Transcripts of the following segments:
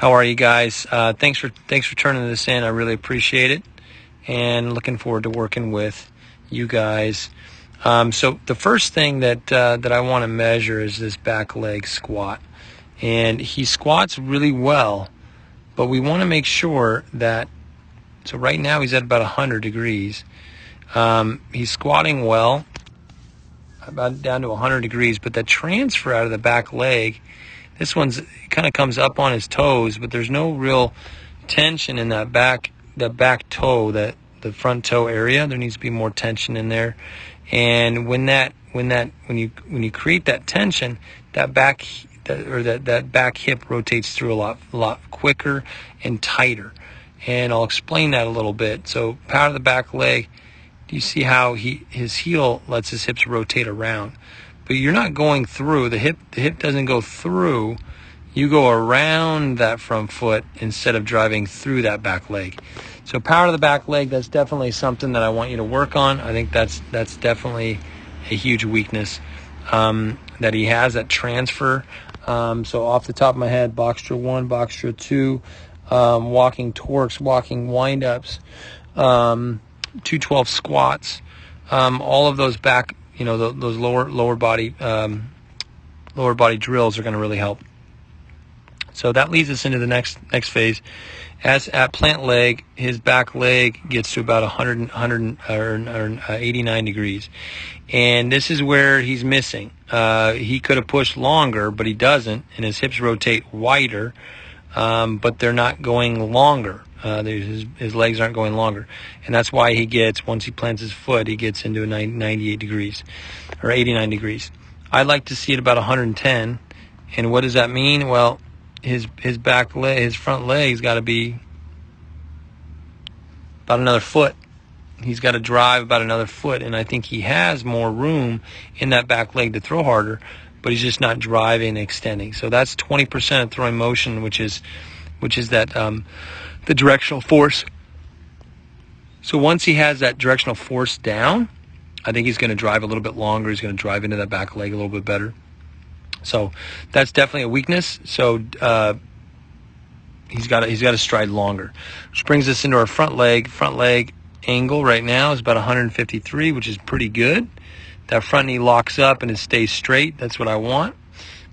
How are you guys? Thanks for turning this in. I really appreciate it, and looking forward to working with you guys. So the first thing that I want to measure is this back leg squat, and he squats really well, but we want to make sure that. So right now he's at about 100 degrees. He's squatting well, about down to 100 degrees, but that transfer out of the back leg. This one's kind of comes up on his toes, but there's no real tension in that back toe, the front toe area. There needs to be more tension in there. And when you create that tension, that back hip rotates through a lot quicker and tighter. And I'll explain that a little bit. So power of the back leg. Do you see how his heel lets his hips rotate around? But you're not going through. The hip doesn't go through. You go around that front foot instead of driving through that back leg. So power of the back leg, that's definitely something that I want you to work on. I think that's definitely a huge weakness that he has, that transfer. So off the top of my head, box drill 1, box drill 2, walking torques, walking windups, 212 squats, all of those back, those lower body drills are going to really help. So that leads us into the next phase. As at plant leg, his back leg gets to about 89 degrees, and this is where he's missing. He could have pushed longer, but he doesn't, and his hips rotate wider, but they're not going longer. His legs aren't going longer, and that's why once he plants his foot, he gets into 98 degrees or 89 degrees. I'd like to see it about 110. And what does that mean? Well, his front leg's got to be about another foot. He's got to drive about another foot, and I think he has more room in that back leg to throw harder, but he's just not driving and extending. So that's 20% of throwing motion, which is that the directional force. So once he has that directional force down, I think he's going to drive a little bit longer. He's going to drive into that back leg a little bit better. So that's definitely a weakness. So he's got to stride longer, which brings us into our front leg. Front leg angle right now is about 153, which is pretty good. That front knee locks up and it stays straight. That's what I want.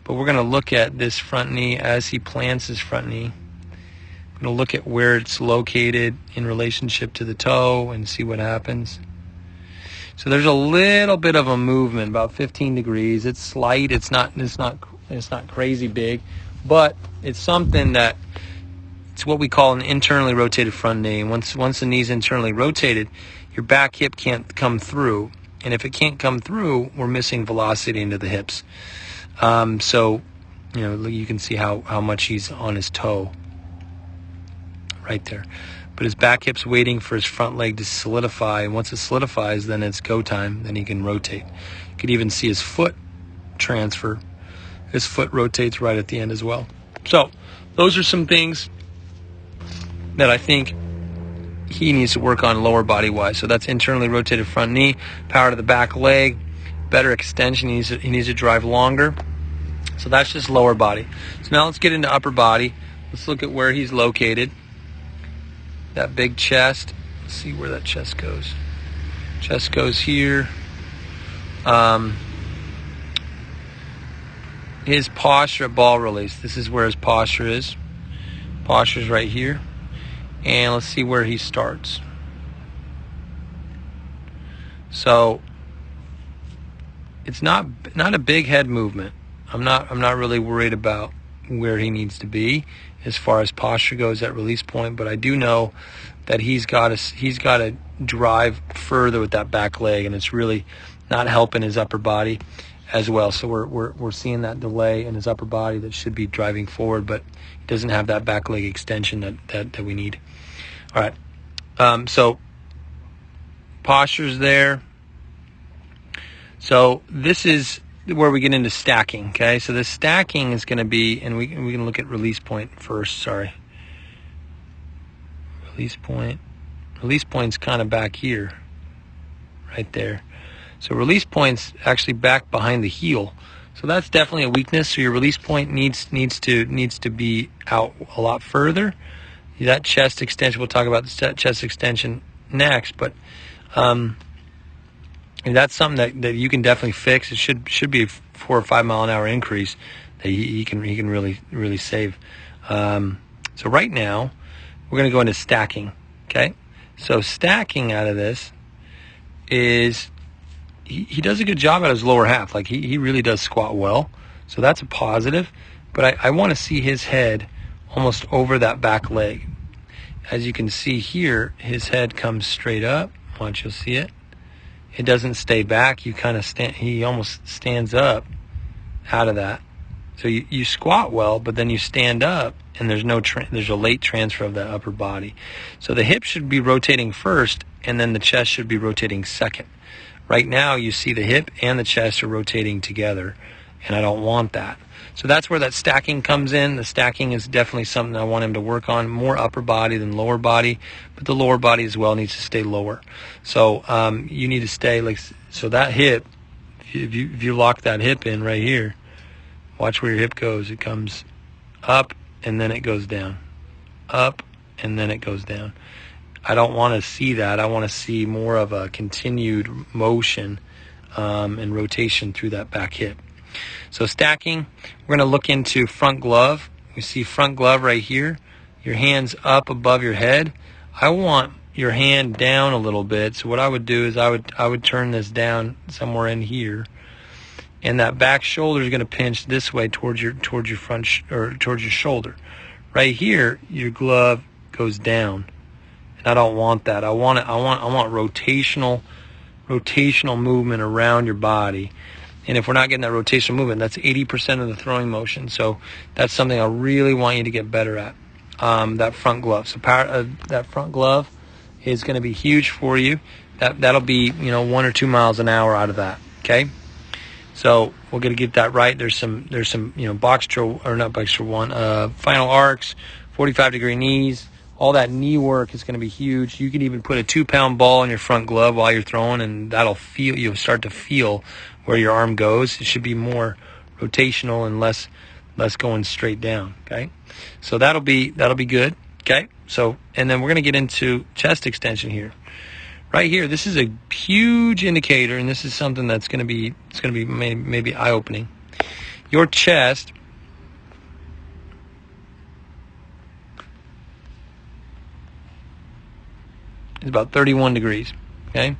But we're going to look at this front knee as he plants his front knee. I'm going to look at where it's located in relationship to the toe and see what happens. So there's a little bit of a movement, about 15 degrees. It's slight. It's not crazy big, but it's something that it's what we call an internally rotated front knee. And once the knee's internally rotated, your back hip can't come through. And if it can't come through, we're missing velocity into the hips. So you can see how much he's on his toe right there. But his back hip's waiting for his front leg to solidify, and once it solidifies, then it's go time. Then he can rotate. You could even see his foot transfer. His foot rotates right at the end as well. So those are some things that I think he needs to work on lower body wise. So that's internally rotated front knee, power to the back leg, better extension. He needs to drive longer. So that's just lower body. So now let's get into upper body. Let's look at where he's located. That big chest. Let's see where that chest goes. Chest goes here. His posture at ball release. This is where his posture is. Posture's right here. And let's see where he starts. So it's not a big head movement. I'm not really worried about where he needs to be as far as posture goes at release point, but I do know that he's got to drive further with that back leg, and it's really not helping his upper body as well. So we're seeing that delay in his upper body that should be driving forward, but he doesn't have that back leg extension that we need. All right, so posture's there. So this is where we get into stacking, okay? So the stacking is going to be, and we can look at release point first, sorry. Release point's kind of back here, right there. So release point's actually back behind the heel. So that's definitely a weakness. So your release point needs to be out a lot further. That chest extension, we'll talk about the chest extension next, but that's something that you can definitely fix. It should be a 4 or 5 mile an hour increase that he can really save. So right now we're going to go into stacking. Okay, so stacking out of this is he does a good job at his lower half. Like he really does squat well, so that's a positive. But I want to see his head almost over that back leg. As you can see here, his head comes straight up. Watch, you'll see it. It doesn't stay back. You kind of he almost stands up out of that. So you squat well, but then you stand up, and there's a late transfer of that upper body. So the hip should be rotating first, and then the chest should be rotating second. Right now, you see the hip and the chest are rotating together, and I don't want that. So that's where that stacking comes in. The stacking is definitely something I want him to work on, more upper body than lower body, but the lower body as well needs to stay lower. So you need to stay so that hip, if you lock that hip in right here, watch where your hip goes. It comes up and then it goes down, up and then it goes down. I don't want to see that. I want to see more of a continued motion and rotation through that back hip. So stacking, we're going to look into front glove. You see front glove right here. Your hand's up above your head. I want your hand down a little bit. So what I would do is I would turn this down somewhere in here, and that back shoulder is going to pinch this way towards your front or towards your shoulder. Right here, your glove goes down, and I don't want that. I want rotational movement around your body. And if we're not getting that rotational movement, that's 80% of the throwing motion. So that's something I really want you to get better at, that front glove. So that front glove is going to be huge for you. That'll be 1 or 2 miles an hour out of that. Okay, so we're going to get that right. There's some box drill, or not box drill one, final arcs, 45-degree knees. All that knee work is going to be huge. You can even put a 2-pound ball in your front glove while you're throwing, and you'll start to feel where your arm goes. It should be more rotational and less going straight down. Okay, so that'll be good. Okay, so and then we're going to get into chest extension here. Right here, this is a huge indicator, and this is something that's going to be maybe eye-opening. Your chest is about 31 degrees. Okay.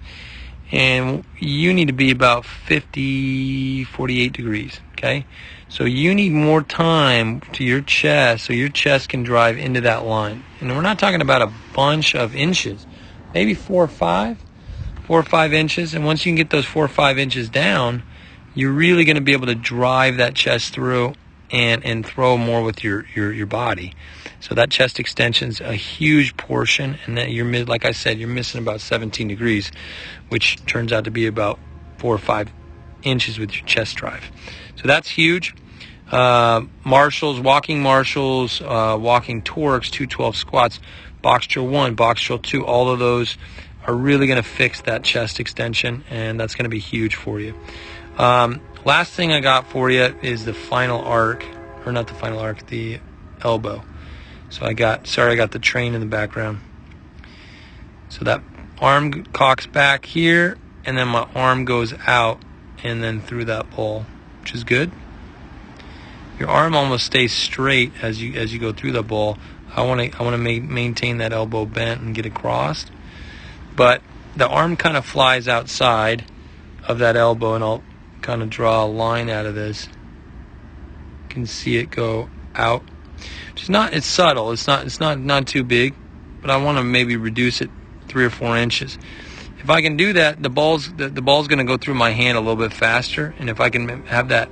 And you need to be about 48 degrees, okay? So you need more time to your chest so your chest can drive into that line. And we're not talking about a bunch of inches, maybe 4 or 5 inches. And once you can get those 4 or 5 inches down, you're really going to be able to drive that chest through and throw more with your body. So that chest extension is a huge portion, and that like I said, you're missing about 17 degrees, which turns out to be about 4 or 5 inches with your chest drive. So that's huge. Marshals, walking torques, 212 squats, box drill 1, box drill 2, all of those are really going to fix that chest extension, and that's going to be huge for you. Last thing I got for you is the final arc, or not the final arc, the elbow. So I got the train in the background. So that arm cocks back here, and then my arm goes out and then through that ball, which is good. Your arm almost stays straight as you go through the ball. I want to maintain that elbow bent and get across, but the arm kind of flies outside of that elbow, and I'll kind of draw a line out of this. You can see it go out. It's subtle. It's not too big, but I want to maybe reduce it 3 or 4 inches. If I can do that, the ball's going to go through my hand a little bit faster, and if I can have that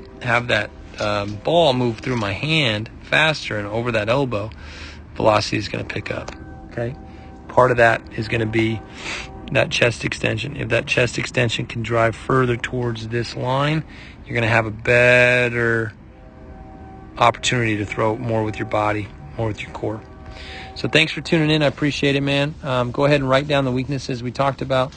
ball move through my hand faster and over that elbow, velocity is going to pick up. Okay, part of that is going to be that chest extension. If that chest extension can drive further towards this line, you're going to have a better opportunity to throw more with your body, more with your core. So thanks for tuning in. I appreciate it, man. Go ahead and write down the weaknesses we talked about,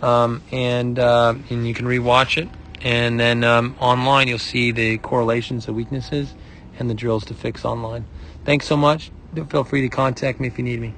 and you can rewatch it. And then online you'll see the correlations, the weaknesses, and the drills to fix online. Thanks so much. Feel free to contact me if you need me.